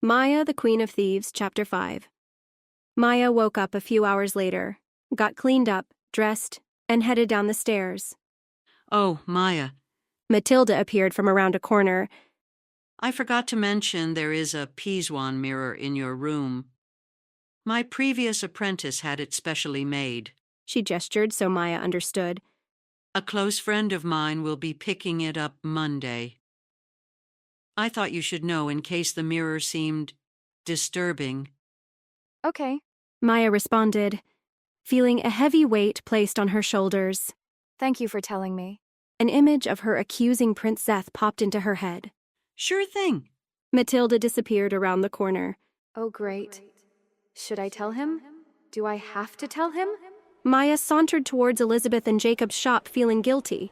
Maya, the Queen of Thieves, Chapter 5. Maya woke up a few hours later, got cleaned up, dressed, and headed down the stairs. Oh, Maya. Matilda appeared from around a corner. I forgot to mention there is a Pieswan mirror in your room. My previous apprentice had it specially made. She gestured so Maya understood. A close friend of mine will be picking it up Monday. I thought you should know in case the mirror seemed disturbing. Okay. Maya responded, feeling a heavy weight placed on her shoulders. Thank you for telling me. An image of her accusing Prince Zeth popped into her head. Sure thing. Matilda disappeared around the corner. Oh, great. Should I tell him? Do I have to tell him? Maya sauntered towards Elizabeth and Jacob's shop feeling guilty.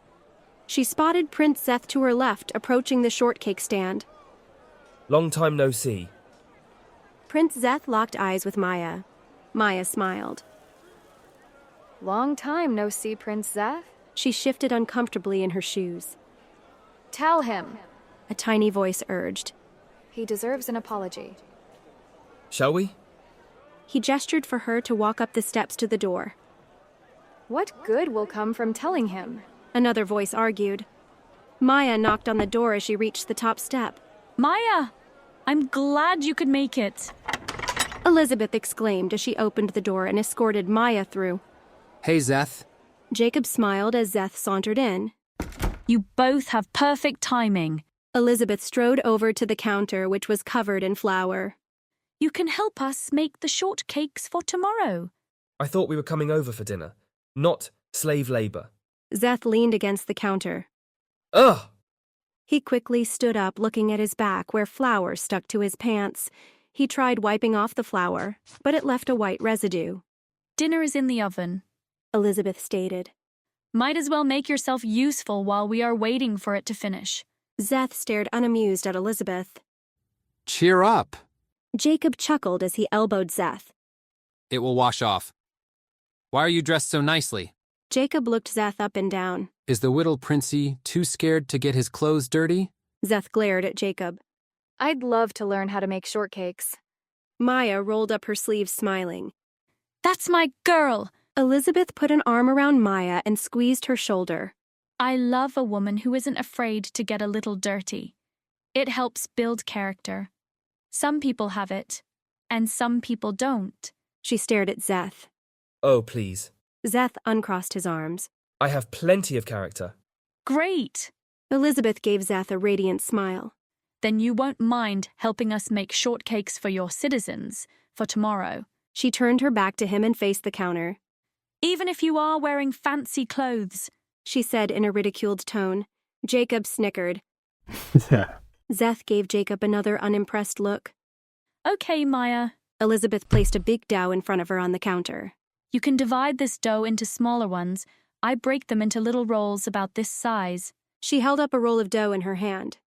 She spotted Prince Zeth to her left, approaching the shortcake stand. Long time no see. Prince Zeth locked eyes with Maya. Maya smiled. Long time no see, Prince Zeth. She shifted uncomfortably in her shoes. Tell him. A tiny voice urged. He deserves an apology. Shall we? He gestured for her to walk up the steps to the door. What good will come from telling him? Another voice argued. Maya knocked on the door as she reached the top step. Maya! I'm glad you could make it. Elizabeth exclaimed as she opened the door and escorted Maya through. Hey, Zeth. Jacob smiled as Zeth sauntered in. You both have perfect timing. Elizabeth strode over to the counter, which was covered in flour. You can help us make the shortcakes for tomorrow. I thought we were coming over for dinner, not slave labor. Zeth leaned against the counter. Ugh! He quickly stood up, looking at his back where flour stuck to his pants. He tried wiping off the flour, but it left a white residue. Dinner is in the oven, Elizabeth stated. Might as well make yourself useful while we are waiting for it to finish. Zeth stared unamused at Elizabeth. Cheer up. Jacob chuckled as he elbowed Zeth. It will wash off. Why are you dressed so nicely? Jacob looked Zeth up and down. Is the whittle princey too scared to get his clothes dirty? Zeth glared at Jacob. I'd love to learn how to make shortcakes. Maya rolled up her sleeves, smiling. That's my girl! Elizabeth put an arm around Maya and squeezed her shoulder. I love a woman who isn't afraid to get a little dirty. It helps build character. Some people have it, and some people don't. She stared at Zeth. Oh, please. Zeth uncrossed his arms. I have plenty of character. Great! Elizabeth gave Zeth a radiant smile. Then you won't mind helping us make shortcakes for your citizens for tomorrow. She turned her back to him and faced the counter. Even if you are wearing fancy clothes, she said in a ridiculed tone. Jacob snickered. Zeth gave Jacob another unimpressed look. Okay, Maya. Elizabeth placed a big dough in front of her on the counter. You can divide this dough into smaller ones. I break them into little rolls about this size. She held up a roll of dough in her hand.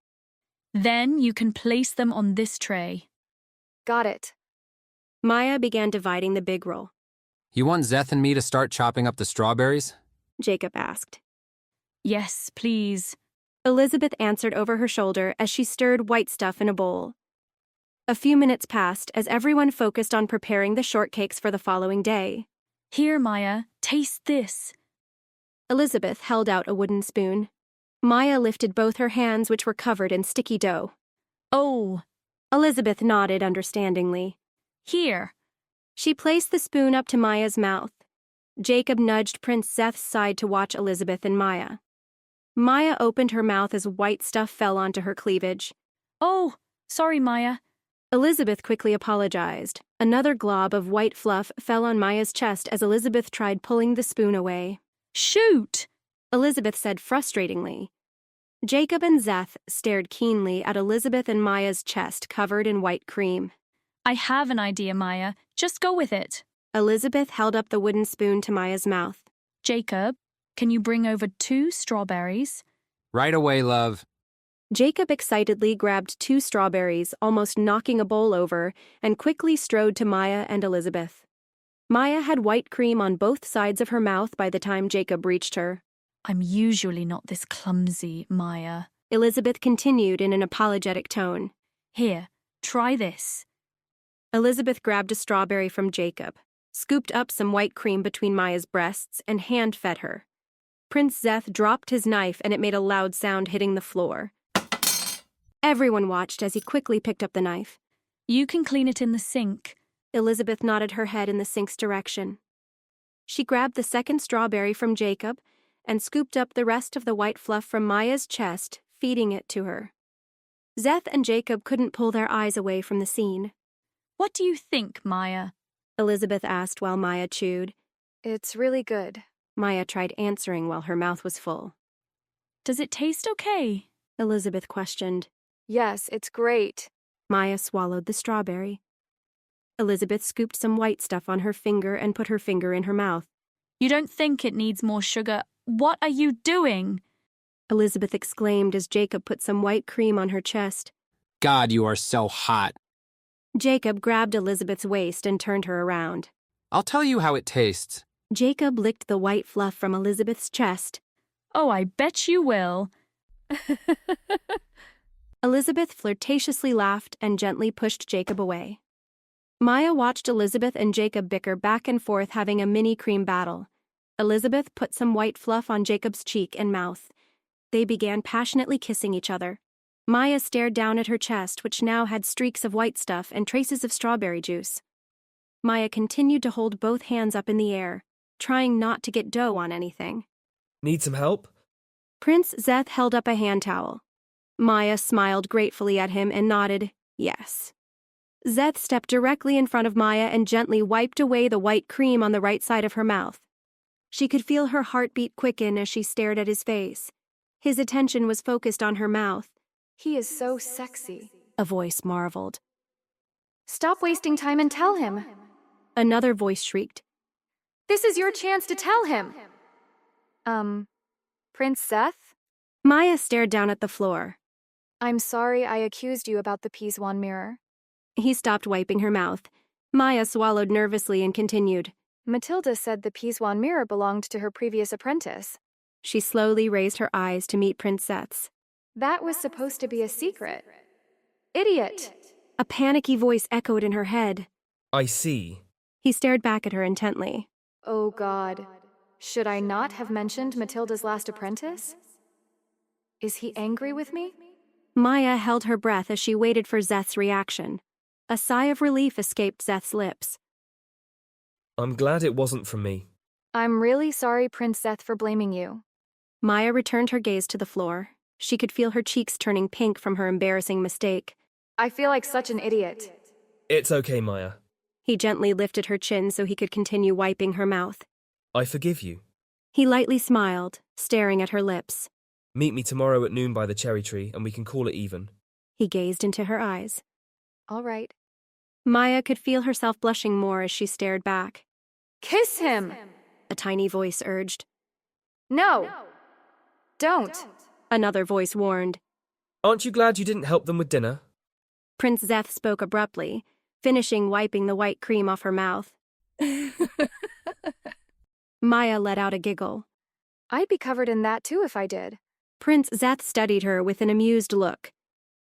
Then you can place them on this tray. Got it. Maya began dividing the big roll. You want Zeth and me to start chopping up the strawberries? Jacob asked. Yes, please. Elizabeth answered over her shoulder as she stirred white stuff in a bowl. A few minutes passed as everyone focused on preparing the shortcakes for the following day. Here, Maya, taste this. Elizabeth held out a wooden spoon. Maya lifted both her hands, which were covered in sticky dough. Oh. Elizabeth nodded understandingly. Here. She placed the spoon up to Maya's mouth. Jacob nudged Prince Zeth's side to watch Elizabeth and Maya. Maya opened her mouth as white stuff fell onto her cleavage. Oh, sorry, Maya. Elizabeth quickly apologized. Another glob of white fluff fell on Maya's chest as Elizabeth tried pulling the spoon away. Shoot! Elizabeth said frustratingly. Jacob and Zeth stared keenly at Elizabeth and Maya's chest covered in white cream. I have an idea, Maya. Just go with it. Elizabeth held up the wooden spoon to Maya's mouth. Jacob, can you bring over 2 strawberries? Right away, love. Jacob excitedly grabbed 2 strawberries, almost knocking a bowl over, and quickly strode to Maya and Elizabeth. Maya had white cream on both sides of her mouth by the time Jacob reached her. I'm usually not this clumsy, Maya. Elizabeth continued in an apologetic tone. Here, Try this. Elizabeth grabbed a strawberry from Jacob, scooped up some white cream between Maya's breasts, and hand-fed her. Prince Zeth dropped his knife and it made a loud sound hitting the floor. Everyone watched as he quickly picked up the knife. You can clean it in the sink. Elizabeth nodded her head in the sink's direction. She grabbed the second strawberry from Jacob and scooped up the rest of the white fluff from Maya's chest, feeding it to her. Zeth and Jacob couldn't pull their eyes away from the scene. What do you think, Maya? Elizabeth asked while Maya chewed. It's really good. Maya tried answering while her mouth was full. Does it taste okay? Elizabeth questioned. Yes, it's great. Maya swallowed the strawberry. Elizabeth scooped some white stuff on her finger and put her finger in her mouth. You don't think it needs more sugar? What are you doing? Elizabeth exclaimed as Jacob put some white cream on her chest. God, you are so hot. Jacob grabbed Elizabeth's waist and turned her around. I'll tell you how it tastes. Jacob licked the white fluff from Elizabeth's chest. Oh, I bet you will. Elizabeth flirtatiously laughed and gently pushed Jacob away. Maya watched Elizabeth and Jacob bicker back and forth, having a mini cream battle. Elizabeth put some white fluff on Jacob's cheek and mouth. They began passionately kissing each other. Maya stared down at her chest, which now had streaks of white stuff and traces of strawberry juice. Maya continued to hold both hands up in the air, trying not to get dough on anything. Need some help? Prince Zeth held up a hand towel. Maya smiled gratefully at him and nodded, yes. Zeth stepped directly in front of Maya and gently wiped away the white cream on the right side of her mouth. She could feel her heartbeat quicken as she stared at his face. His attention was focused on her mouth. He is so sexy. A voice marveled. Stop wasting time and tell him. Another voice shrieked. This is your chance to tell him. Prince Zeth? Maya stared down at the floor. I'm sorry I accused you about the Piswan mirror. He stopped wiping her mouth. Maya swallowed nervously and continued. Matilda said the Piswan mirror belonged to her previous apprentice. She slowly raised her eyes to meet Prince Zeth's. That was supposed to be a secret. Idiot! A panicky voice echoed in her head. I see. He stared back at her intently. Oh God. Should I not have mentioned Matilda's last apprentice? Is he angry with me? Maya held her breath as she waited for Zeth's reaction. A sigh of relief escaped Zeth's lips. I'm glad it wasn't from me. I'm really sorry, Prince Zeth, for blaming you. Maya returned her gaze to the floor. She could feel her cheeks turning pink from her embarrassing mistake. I feel like such an idiot. It's okay, Maya. He gently lifted her chin so he could continue wiping her mouth. I forgive you. He lightly smiled, staring at her lips. Meet me tomorrow at noon by the cherry tree and we can call it even. He gazed into her eyes. All right. Maya could feel herself blushing more as she stared back. Kiss him! A tiny voice urged. No! Don't! Another voice warned. Aren't you glad you didn't help them with dinner? Prince Zeth spoke abruptly, finishing wiping the white cream off her mouth. Maya let out a giggle. I'd be covered in that too if I did. Prince Zeth studied her with an amused look.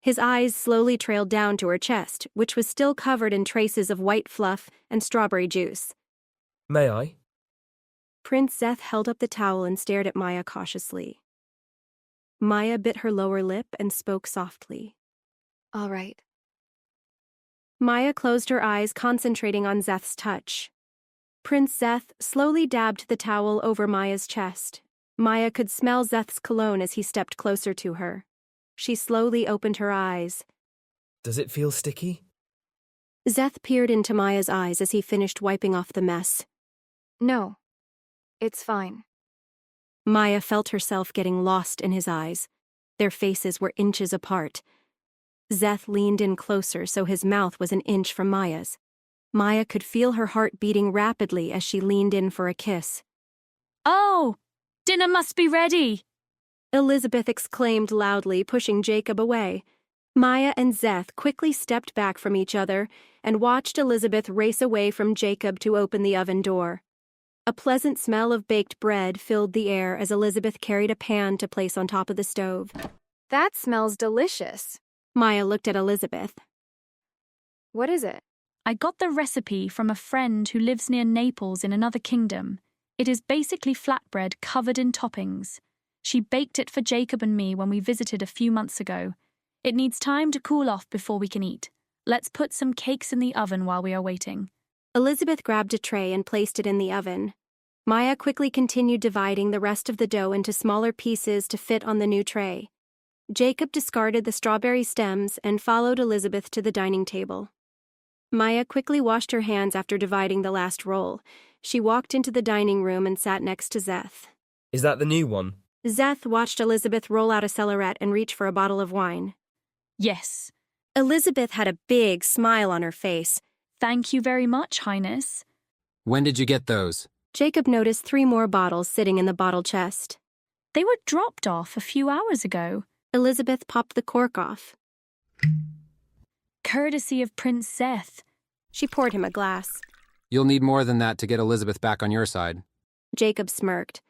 His eyes slowly trailed down to her chest, which was still covered in traces of white fluff and strawberry juice. May I? Prince Zeth held up the towel and stared at Maya cautiously. Maya bit her lower lip and spoke softly. All right. Maya closed her eyes, concentrating on Zeth's touch. Prince Zeth slowly dabbed the towel over Maya's chest. Maya could smell Zeth's cologne as he stepped closer to her. She slowly opened her eyes. Does it feel sticky? Zeth peered into Maya's eyes as he finished wiping off the mess. No. It's fine. Maya felt herself getting lost in his eyes. Their faces were inches apart. Zeth leaned in closer so his mouth was an inch from Maya's. Maya could feel her heart beating rapidly as she leaned in for a kiss. Oh! Dinner must be ready! Elizabeth exclaimed loudly, pushing Jacob away. Maya and Zeth quickly stepped back from each other and watched Elizabeth race away from Jacob to open the oven door. A pleasant smell of baked bread filled the air as Elizabeth carried a pan to place on top of the stove. That smells delicious. Maya looked at Elizabeth. What is it? I got the recipe from a friend who lives near Naples in another kingdom. It is basically flatbread covered in toppings. She baked it for Jacob and me when we visited a few months ago. It needs time to cool off before we can eat. Let's put some cakes in the oven while we are waiting. Elizabeth grabbed a tray and placed it in the oven. Maya quickly continued dividing the rest of the dough into smaller pieces to fit on the new tray. Jacob discarded the strawberry stems and followed Elizabeth to the dining table. Maya quickly washed her hands after dividing the last roll. She walked into the dining room and sat next to Zeth. Is that the new one? Zeth watched Elizabeth roll out a cellaret and reach for a bottle of wine. Yes. Elizabeth had a big smile on her face. Thank you very much, Highness. When did you get those? Jacob noticed 3 more bottles sitting in the bottle chest. They were dropped off a few hours ago. Elizabeth popped the cork off. Courtesy of Prince Zeth. She poured him a glass. You'll need more than that to get Elizabeth back on your side. Jacob smirked.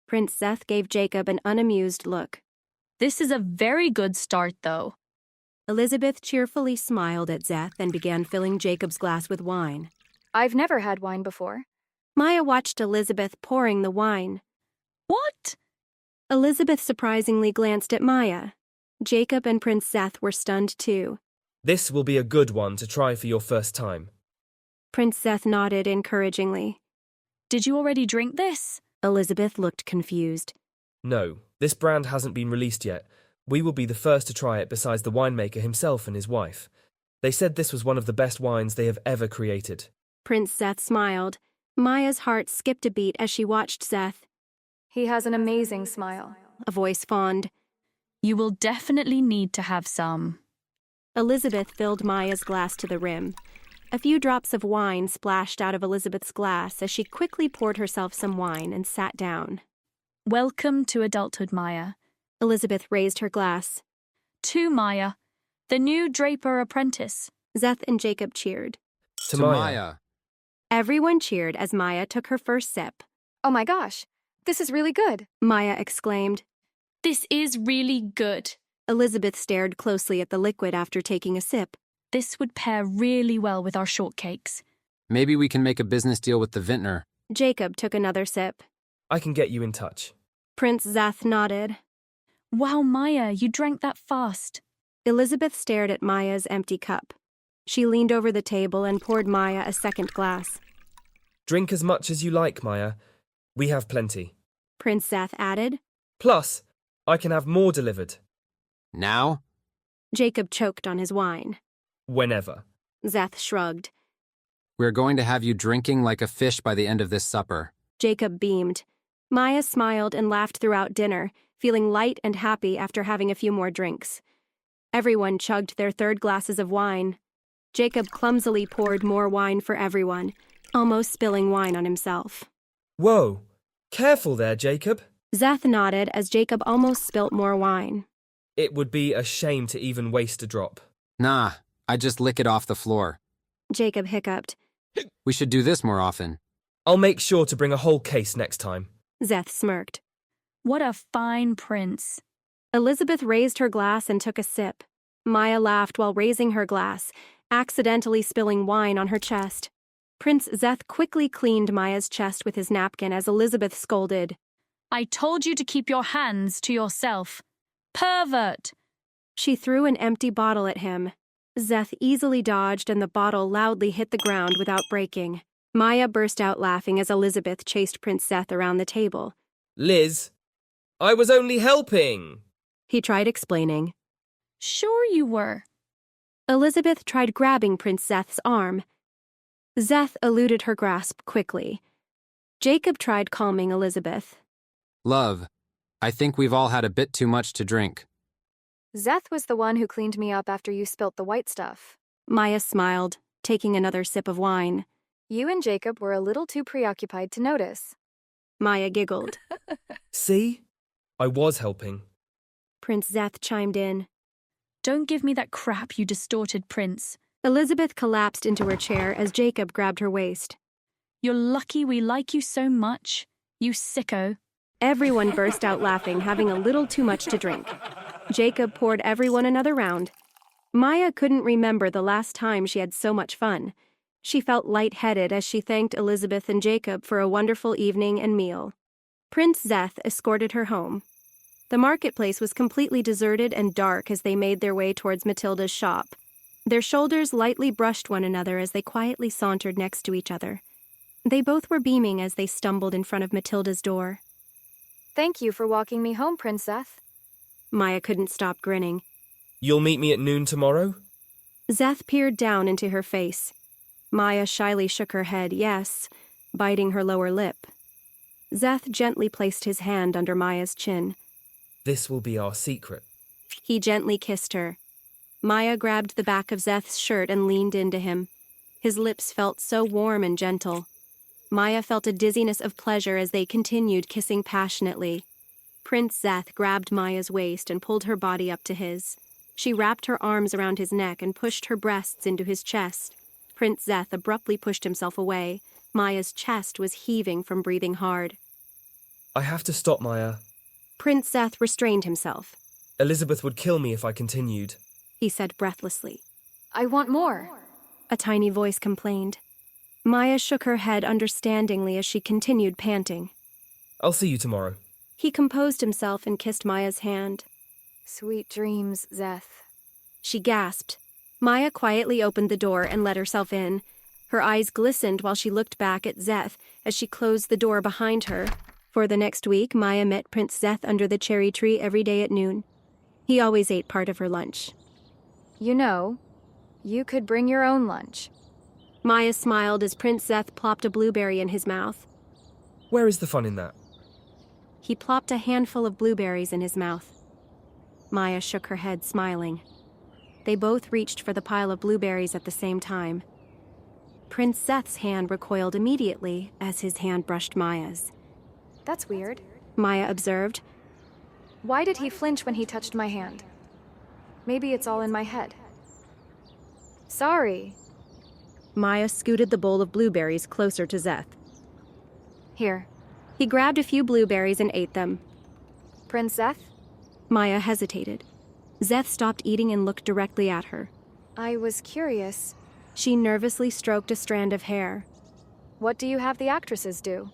Prince Zeth gave Jacob an unamused look. This is a very good start, though. Elizabeth cheerfully smiled at Zeth and began filling Jacob's glass with wine. I've never had wine before. Maya watched Elizabeth pouring the wine. What? Elizabeth surprisingly glanced at Maya. Jacob and Prince Zeth were stunned too. This will be a good one to try for your first time. Prince Zeth nodded encouragingly. Did you already drink this? Elizabeth looked confused. No, this brand hasn't been released yet. We will be the first to try it besides the winemaker himself and his wife. They said this was one of the best wines they have ever created. Prince Zeth smiled. Maya's heart skipped a beat as she watched Zeth. He has an amazing smile. A voice fawned. You will definitely need to have some. Elizabeth filled Maya's glass to the rim. A few drops of wine splashed out of Elizabeth's glass as she quickly poured herself some wine and sat down. Welcome to adulthood, Maya. Elizabeth raised her glass. To Maya, the new draper apprentice. Zeth and Jacob cheered. To Maya. Everyone cheered as Maya took her first sip. Oh my gosh, this is really good. Maya exclaimed. This is really good. Elizabeth stared closely at the liquid after taking a sip. This would pair really well with our shortcakes. Maybe we can make a business deal with the vintner. Jacob took another sip. I can get you in touch. Prince Zeth nodded. Wow, Maya, you drank that fast. Elizabeth stared at Maya's empty cup. She leaned over the table and poured Maya a second glass. Drink as much as you like, Maya. We have plenty. Prince Zeth added. Plus, I can have more delivered. Now? Jacob choked on his wine. Whenever. Zeth shrugged. We're going to have you drinking like a fish by the end of this supper. Jacob beamed. Maya smiled and laughed throughout dinner, feeling light and happy after having a few more drinks. Everyone chugged their third glasses of wine. Jacob clumsily poured more wine for everyone, almost spilling wine on himself. Whoa! Careful there, Jacob. Zeth nodded as Jacob almost spilt more wine. It would be a shame to even waste a drop. Nah, I just lick it off the floor. Jacob hiccuped. We should do this more often. I'll make sure to bring a whole case next time. Zeth smirked. What a fine prince. Elizabeth raised her glass and took a sip. Maya laughed while raising her glass, accidentally spilling wine on her chest. Prince Zeth quickly cleaned Maya's chest with his napkin as Elizabeth scolded. I told you to keep your hands to yourself. Pervert! She threw an empty bottle at him. Zeth easily dodged and the bottle loudly hit the ground without breaking. Maya burst out laughing as Elizabeth chased Prince Zeth around the table. Liz, I was only helping. He tried explaining. Sure you were. Elizabeth tried grabbing Prince Zeth's arm. Zeth eluded her grasp quickly. Jacob tried calming Elizabeth. Love, I think we've all had a bit too much to drink. Zeth was the one who cleaned me up after you spilt the white stuff. Maya smiled, taking another sip of wine. You and Jacob were a little too preoccupied to notice. Maya giggled. See? I was helping. Prince Zeth chimed in. Don't give me that crap, you distorted prince. Elizabeth collapsed into her chair as Jacob grabbed her waist. You're lucky we like you so much, you sicko. Everyone burst out laughing, having a little too much to drink. Jacob poured everyone another round. Maya couldn't remember the last time she had so much fun. She felt lightheaded as she thanked Elizabeth and Jacob for a wonderful evening and meal. Prince Zeth escorted her home. The marketplace was completely deserted and dark as they made their way towards Matilda's shop. Their shoulders lightly brushed one another as they quietly sauntered next to each other. They both were beaming as they stumbled in front of Matilda's door. Thank you for walking me home, Princess. Maya couldn't stop grinning. You'll meet me at noon tomorrow? Zeth peered down into her face. Maya shyly shook her head yes, biting her lower lip. Zeth gently placed his hand under Maya's chin. This will be our secret. He gently kissed her. Maya grabbed the back of Zeth's shirt and leaned into him. His lips felt so warm and gentle. Maya felt a dizziness of pleasure as they continued kissing passionately. Prince Zeth grabbed Maya's waist and pulled her body up to his. She wrapped her arms around his neck and pushed her breasts into his chest. Prince Zeth abruptly pushed himself away. Maya's chest was heaving from breathing hard. I have to stop, Maya. Prince Zeth restrained himself. Elizabeth would kill me if I continued, he said breathlessly. I want more, a tiny voice complained. Maya shook her head understandingly as she continued panting. I'll see you tomorrow. He composed himself and kissed Maya's hand. Sweet dreams, Zeth. She gasped. Maya quietly opened the door and let herself in. Her eyes glistened while she looked back at Zeth as she closed the door behind her. For the next week, Maya met Prince Zeth under the cherry tree every day at noon. He always ate part of her lunch. You know, you could bring your own lunch. Maya smiled as Prince Zeth plopped a blueberry in his mouth. Where is the fun in that? He plopped a handful of blueberries in his mouth. Maya shook her head, smiling. They both reached for the pile of blueberries at the same time. Prince Zeth's hand recoiled immediately as his hand brushed Maya's. That's weird, Maya observed. Why did he flinch when he touched my hand? Maybe it's all in my head. Sorry. Maya scooted the bowl of blueberries closer to Zeth. Here. He grabbed a few blueberries and ate them. Prince Zeth? Maya hesitated. Zeth stopped eating and looked directly at her. I was curious. She nervously stroked a strand of hair. What do you have the actresses do?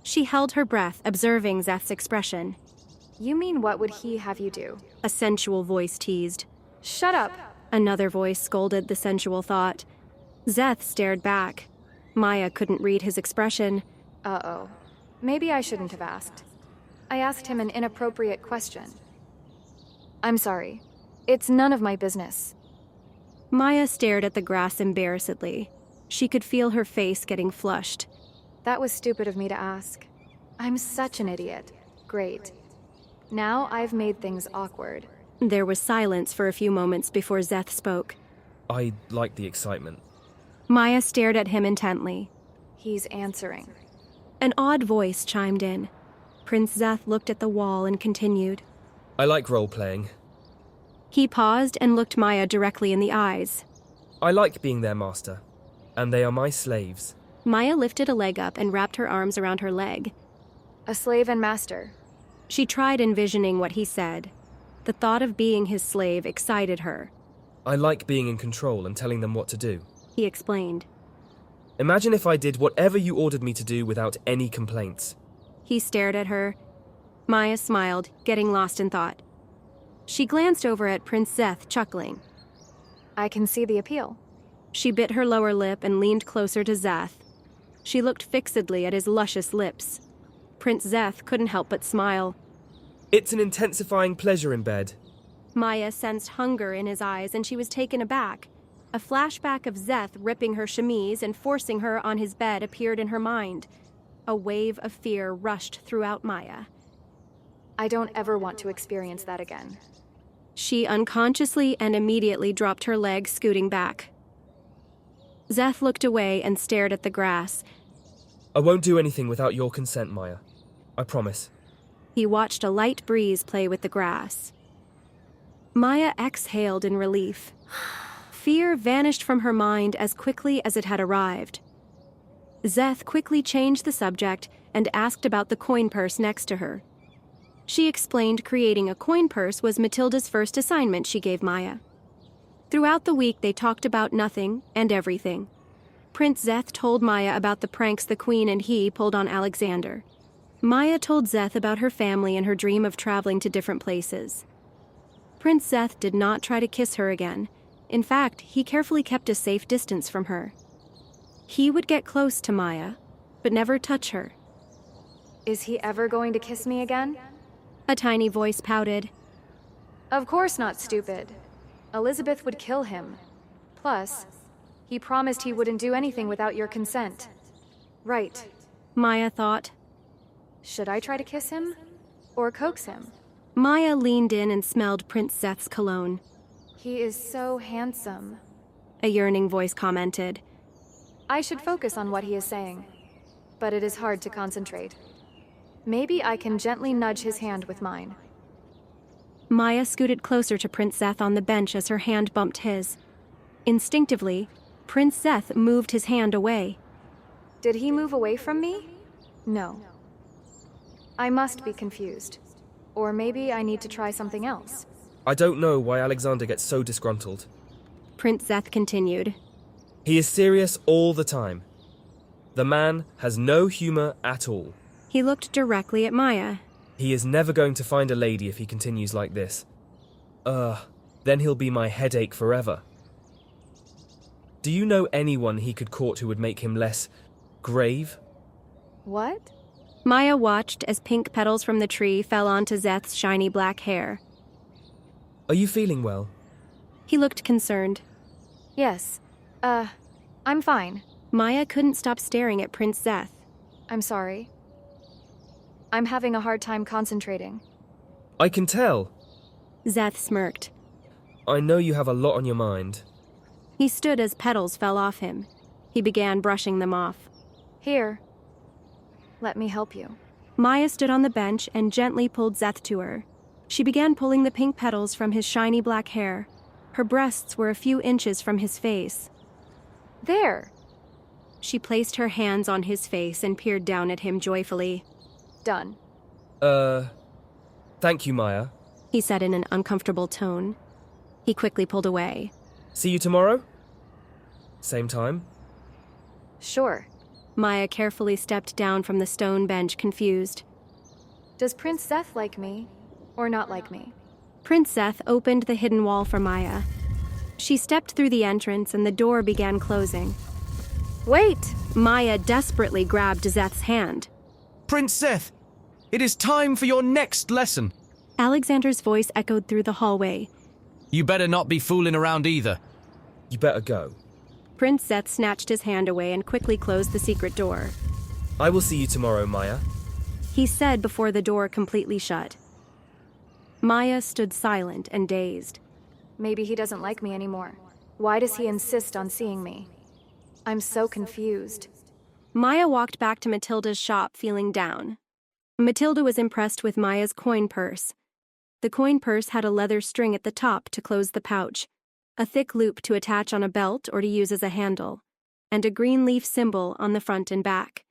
She held her breath, observing Zeth's expression. You mean what would he have you do? A sensual voice teased. Shut up! Another voice scolded the sensual thought. Zeth stared back. Maya couldn't read his expression. Uh-oh. Maybe I shouldn't have asked. I asked him an inappropriate question. I'm sorry. It's none of my business. Maya stared at the grass embarrassedly. She could feel her face getting flushed. That was stupid of me to ask. I'm such an idiot. Great. Now I've made things awkward. There was silence for a few moments before Zeth spoke. I like the excitement. Maya stared at him intently. He's answering. An odd voice chimed in. Prince Zeth looked at the wall and continued. I like role-playing. He paused and looked Maya directly in the eyes. I like being their master, and they are my slaves. Maya lifted a leg up and wrapped her arms around her leg. A slave and master. She tried envisioning what he said. The thought of being his slave excited her. I like being in control and telling them what to do, he explained. Imagine if I did whatever you ordered me to do without any complaints. He stared at her. Maya smiled, getting lost in thought. She glanced over at Prince Zeth, chuckling. I can see the appeal. She bit her lower lip and leaned closer to Zeth. She looked fixedly at his luscious lips. Prince Zeth couldn't help but smile. It's an intensifying pleasure in bed. Maya sensed hunger in his eyes and she was taken aback. A flashback of Zeth ripping her chemise and forcing her on his bed appeared in her mind. A wave of fear rushed throughout Maya. I don't ever want to experience that again. She unconsciously and immediately dropped her leg, scooting back. Zeth looked away and stared at the grass. I won't do anything without your consent, Maya. I promise. He watched a light breeze play with the grass. Maya exhaled in relief. Fear vanished from her mind as quickly as it had arrived. Zeth quickly changed the subject and asked about the coin purse next to her. She explained creating a coin purse was Matilda's first assignment she gave Maya. Throughout the week, they talked about nothing and everything. Prince Zeth told Maya about the pranks the Queen and he pulled on Alexander. Maya told Zeth about her family and her dream of traveling to different places. Prince Zeth did not try to kiss her again. In fact, he carefully kept a safe distance from her. He would get close to Maya, but never touch her. Is he ever going to kiss me again? A tiny voice pouted. Of course not, stupid. Elizabeth would kill him. Plus, he promised he wouldn't do anything without your consent. Right. Maya thought. Should I try to kiss him? Or coax him? Maya leaned in and smelled Prince Zeth's cologne. He is so handsome. A yearning voice commented. I should focus on what he is saying. But it is hard to concentrate. Maybe I can gently nudge his hand with mine. Maya scooted closer to Prince Zeth on the bench as her hand bumped his. Instinctively, Prince Zeth moved his hand away. Did he move away from me? No. I must be confused. Or maybe I need to try something else. I don't know why Alexander gets so disgruntled. Prince Zeth continued. He is serious all the time. The man has no humor at all. He looked directly at Maya. He is never going to find a lady if he continues like this. Then he'll be my headache forever. Do you know anyone he could court who would make him less grave? What? Maya watched as pink petals from the tree fell onto Zeth's shiny black hair. Are you feeling well? He looked concerned. Yes. I'm fine. Maya couldn't stop staring at Prince Zeth. I'm sorry. I'm having a hard time concentrating. I can tell. Zeth smirked. I know you have a lot on your mind. He stood as petals fell off him. He began brushing them off. Here. Let me help you. Maya stood on the bench and gently pulled Zeth to her. She began pulling the pink petals from his shiny black hair. Her breasts were a few inches from his face. There! She placed her hands on his face and peered down at him joyfully. Done. Thank you, Maya. He said in an uncomfortable tone. He quickly pulled away. See you tomorrow? Same time? Sure. Maya carefully stepped down from the stone bench, confused. Does Prince Zeth like me, or not like me? Prince Zeth opened the hidden wall for Maya. She stepped through the entrance and the door began closing. Wait! Maya desperately grabbed Zeth's hand. Prince Zeth, it is time for your next lesson. Alexander's voice echoed through the hallway. You better not be fooling around either. You better go. Prince Zeth snatched his hand away and quickly closed the secret door. I will see you tomorrow, Maya. He said before the door completely shut. Maya stood silent and dazed. Maybe he doesn't like me anymore. Why does he insist on seeing me? I'm so confused. Maya walked back to Matilda's shop feeling down. Matilda was impressed with Maya's coin purse. The coin purse had a leather string at the top to close the pouch, a thick loop to attach on a belt or to use as a handle, and a green leaf symbol on the front and back.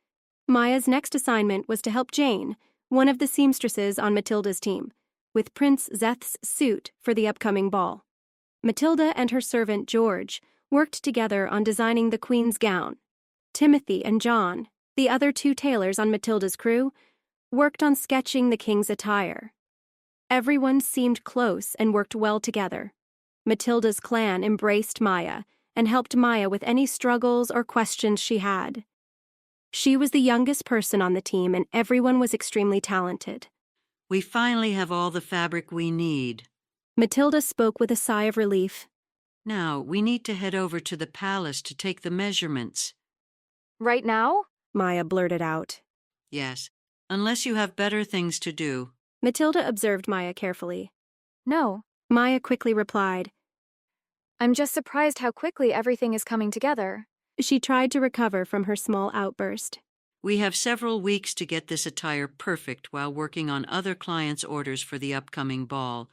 Maya's next assignment was to help Jane, one of the seamstresses on Matilda's team, with Prince Zeth's suit for the upcoming ball. Matilda and her servant George worked together on designing the Queen's gown. Timothy and John, the other two tailors on Matilda's crew, worked on sketching the king's attire. Everyone seemed close and worked well together. Matilda's clan embraced Maya and helped Maya with any struggles or questions she had. She was the youngest person on the team and everyone was extremely talented. We finally have all the fabric we need. Matilda spoke with a sigh of relief. Now, we need to head over to the palace to take the measurements. Right now? Maya blurted out. Yes, unless you have better things to do. Matilda observed Maya carefully. No. Maya quickly replied. I'm just surprised how quickly everything is coming together. She tried to recover from her small outburst. We have several weeks to get this attire perfect while working on other clients' orders for the upcoming ball.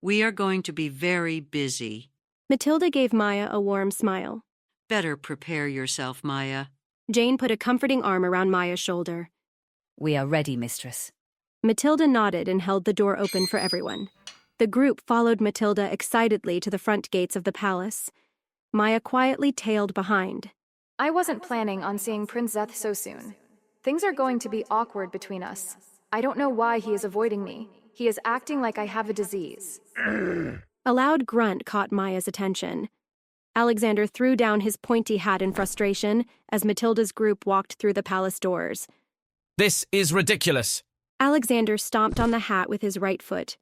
We are going to be very busy. Matilda gave Maya a warm smile. Better prepare yourself, Maya. Jane put a comforting arm around Maya's shoulder. We are ready, mistress. Matilda nodded and held the door open for everyone. The group followed Matilda excitedly to the front gates of the palace. Maya quietly tailed behind. I wasn't planning on seeing Prince Zeth so soon. Things are going to be awkward between us. I don't know why he is avoiding me. He is acting like I have a disease. A loud grunt caught Maya's attention. Alexander threw down his pointy hat in frustration as Matilda's group walked through the palace doors. This is ridiculous. Alexander stomped on the hat with his right foot.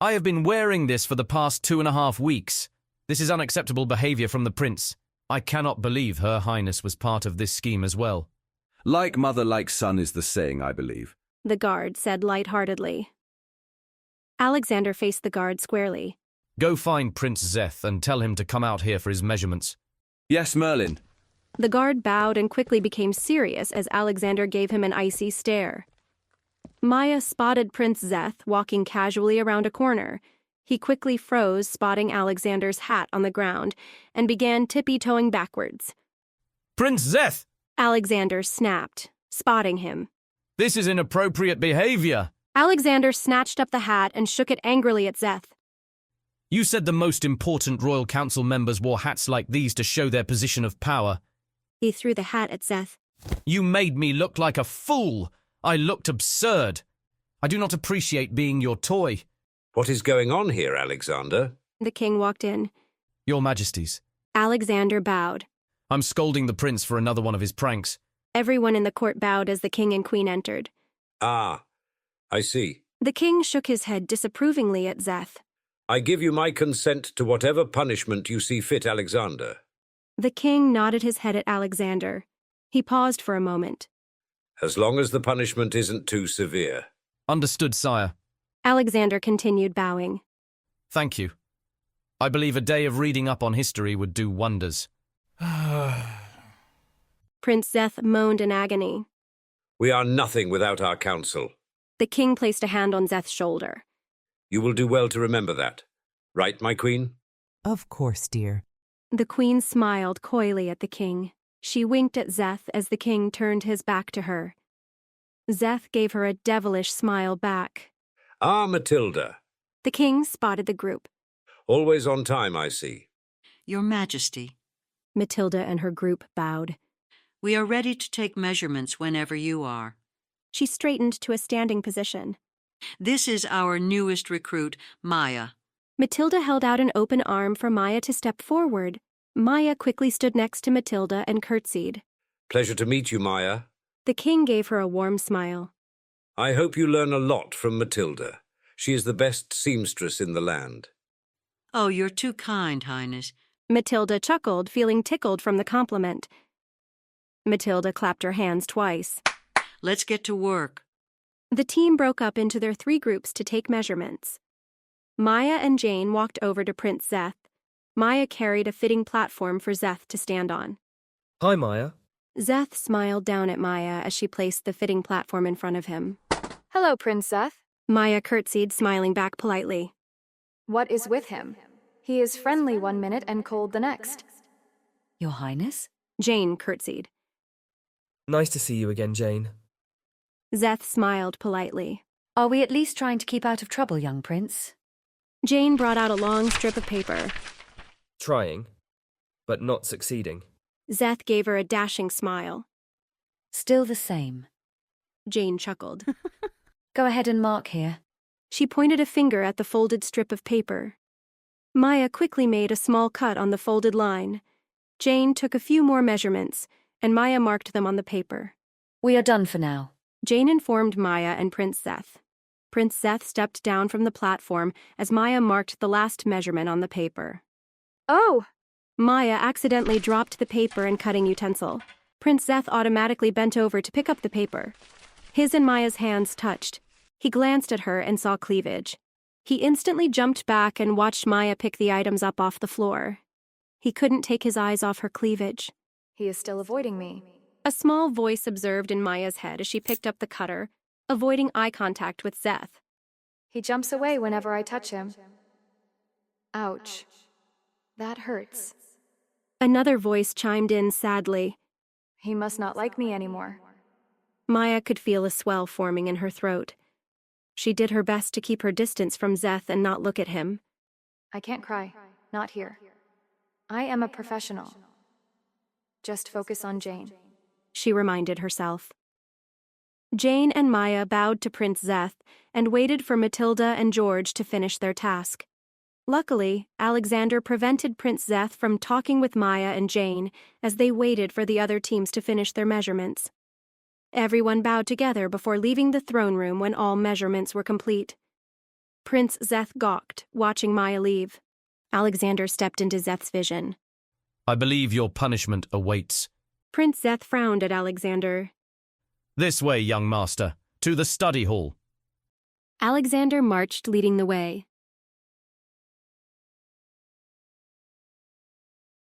I have been wearing this for the past 2.5 weeks. This is unacceptable behavior from the prince. I cannot believe Her Highness was part of this scheme as well. Like mother, like son is the saying, I believe. The guard said lightheartedly. Alexander faced the guard squarely. Go find Prince Zeth and tell him to come out here for his measurements. Yes, Merlin. The guard bowed and quickly became serious as Alexander gave him an icy stare. Maya spotted Prince Zeth walking casually around a corner. He quickly froze, spotting Alexander's hat on the ground, and began tippy-toeing backwards. Prince Zeth! Alexander snapped, spotting him. This is inappropriate behavior. Alexander snatched up the hat and shook it angrily at Zeth. You said the most important royal council members wore hats like these to show their position of power. He threw the hat at Zeth. You made me look like a fool. I looked absurd. I do not appreciate being your toy. What is going on here, Alexander? The king walked in. Your Majesties. Alexander bowed. I'm scolding the prince for another one of his pranks. Everyone in the court bowed as the king and queen entered. Ah, I see. The king shook his head disapprovingly at Zeth. I give you my consent to whatever punishment you see fit, Alexander. The king nodded his head at Alexander. He paused for a moment. As long as the punishment isn't too severe. Understood, sire. Alexander continued bowing. Thank you. I believe a day of reading up on history would do wonders. Prince Zeth moaned in agony. We are nothing without our council. The king placed a hand on Zeth's shoulder. You will do well to remember that. Right, my queen? Of course, dear. The queen smiled coyly at the king. She winked at Zeth as the king turned his back to her. Zeth gave her a devilish smile back. Ah, Matilda. The king spotted the group. Always on time, I see. Your Majesty, Matilda and her group bowed. we are ready to take measurements whenever you are. She straightened to a standing position. This is our newest recruit, Maya. Matilda held out an open arm for Maya to step forward. Maya quickly stood next to Matilda and curtsied. Pleasure to meet you, Maya. The king gave her a warm smile. I hope you learn a lot from Matilda. She is the best seamstress in the land. Oh, you're too kind, Highness. Matilda chuckled, feeling tickled from the compliment. Matilda clapped her hands twice. Let's get to work. The team broke up into their 3 groups to take measurements. Maya and Jane walked over to Prince Zeth. Maya carried a fitting platform for Zeth to stand on. Hi, Maya. Zeth smiled down at Maya as she placed the fitting platform in front of him. Hello, Prince Zeth. Maya curtsied, smiling back politely. What is with him? He is friendly one minute and cold the next. Your Highness? Jane curtsied. Nice to see you again, Jane. Zeth smiled politely. Are we at least trying to keep out of trouble, young prince? Jane brought out a long strip of paper. Trying, but not succeeding. Zeth gave her a dashing smile. Still the same. Jane chuckled. Go ahead and mark here. She pointed a finger at the folded strip of paper. Maya quickly made a small cut on the folded line. Jane took a few more measurements, and Maya marked them on the paper. We are done for now. Jane informed Maya and Prince Zeth. Prince Zeth stepped down from the platform as Maya marked the last measurement on the paper. Oh! Maya accidentally dropped the paper and cutting utensil. Prince Zeth automatically bent over to pick up the paper. His and Maya's hands touched. He glanced at her and saw cleavage. He instantly jumped back and watched Maya pick the items up off the floor. He couldn't take his eyes off her cleavage. He is still avoiding me. A small voice observed in Maya's head as she picked up the cutter, avoiding eye contact with Zeth. He jumps away whenever I touch him. Ouch. That hurts. Another voice chimed in sadly. He must not like me anymore. Maya could feel a swell forming in her throat. She did her best to keep her distance from Zeth and not look at him. I can't cry. Not here. I am a professional. Just focus on Jane. She reminded herself. Jane and Maya bowed to Prince Zeth and waited for Matilda and George to finish their task. Luckily, Alexander prevented Prince Zeth from talking with Maya and Jane as they waited for the other teams to finish their measurements. Everyone bowed together before leaving the throne room when all measurements were complete. Prince Zeth gawked, watching Maya leave. Alexander stepped into Zeth's vision. I believe your punishment awaits. Prince Zeth frowned at Alexander. This way, young master, to the study hall. Alexander marched leading the way.